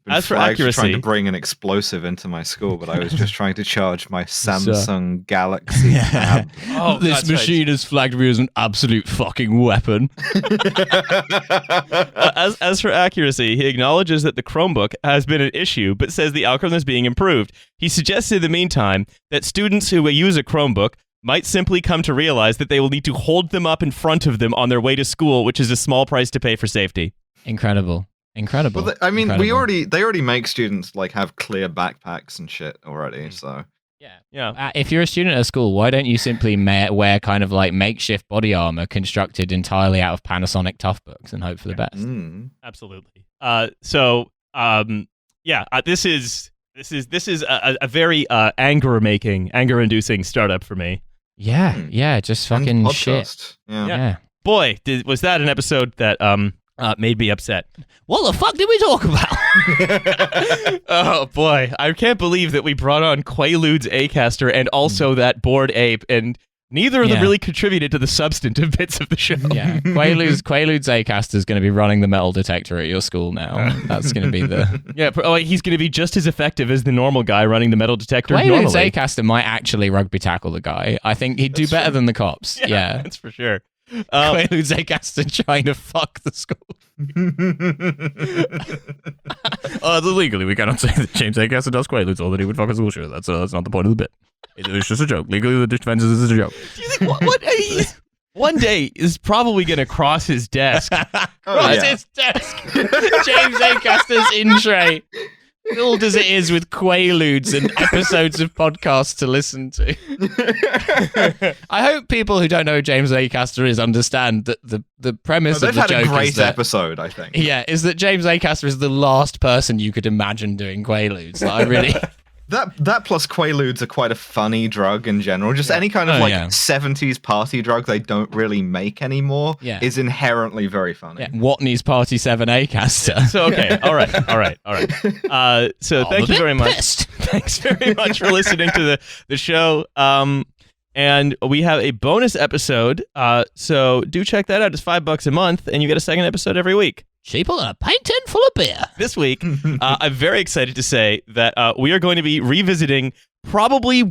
as for accuracy, trying to bring an explosive into my school, but I was just trying to charge my Samsung Galaxy tab. This machine is flagged me as an absolute fucking weapon. As for accuracy, he acknowledges that the Chromebook has been an issue, but says the algorithm is being improved. He suggests in the meantime that students who use a Chromebook might simply come to realize that they will need to hold them up in front of them on their way to school, which is a small price to pay for safety. Incredible. Well, I mean, they already make students like have clear backpacks and shit already. So yeah. If you're a student at school, why don't you simply wear kind of like makeshift body armor constructed entirely out of Panasonic Toughbooks and hope for the best? Absolutely. This is a very anger-inducing startup for me. Yeah, just fucking shit. Yeah. Boy, was that an episode that made me upset. What the fuck did we talk about? Oh boy, I can't believe that we brought on Quaaludes Acaster and also that Bored Ape, and neither of them really contributed to the substantive bits of the show. Yeah, Quaaludes Acaster is going to be running the metal detector at your school now. That's going to be the... he's going to be just as effective as the normal guy running the metal detector Quaaludes normally. Acaster might actually rugby tackle the guy. I think he'd do better than the cops. Yeah, that's for sure. Quaaludes Acaster trying to fuck the school. Legally, we cannot say that James Acaster does Quaaludes or that he would fuck a school shooter. That's not the point of the bit. It's just a joke. Legally, the defense is a joke. Do you think one day is probably going to cross his desk? His desk. James Acaster's in tray. Filled as it is with Quaaludes and episodes of podcasts to listen to. I hope people who don't know who James Acaster is understand that the premise of the joke is that... They've had a great episode, I think. Yeah, is that James Acaster is the last person you could imagine doing Quaaludes. Like, I really... That plus Quaaludes are quite a funny drug in general. Just any kind of 70s party drug they don't really make anymore is inherently very funny. Yeah. Watney's Party 7A caster. So okay, all right. So thank you very much. Thanks very much for listening to the show. And we have a bonus episode. So do check that out. It's $5 a month, and you get a second episode every week. Cheaper than a pint tin full of beer. This week, I'm very excited to say that we are going to be revisiting probably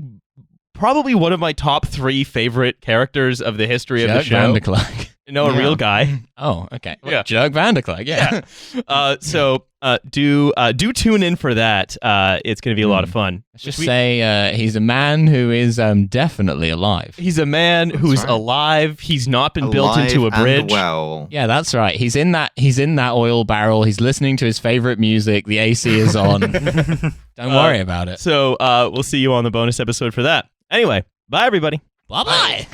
one of my top 3 favorite characters of the history of the show. Van der Klag. No, a real guy. Oh, okay. Yeah. Jörg Van der Klag, So do tune in for that. It's going to be a lot of fun. Let's just say he's a man who is definitely alive. He's a man who's alive. He's not been built into a bridge. Well. Yeah, that's right. He's in that oil barrel. He's listening to his favorite music. The AC is on. Don't worry about it. So we'll see you on the bonus episode for that. Anyway, bye everybody. Bye-bye.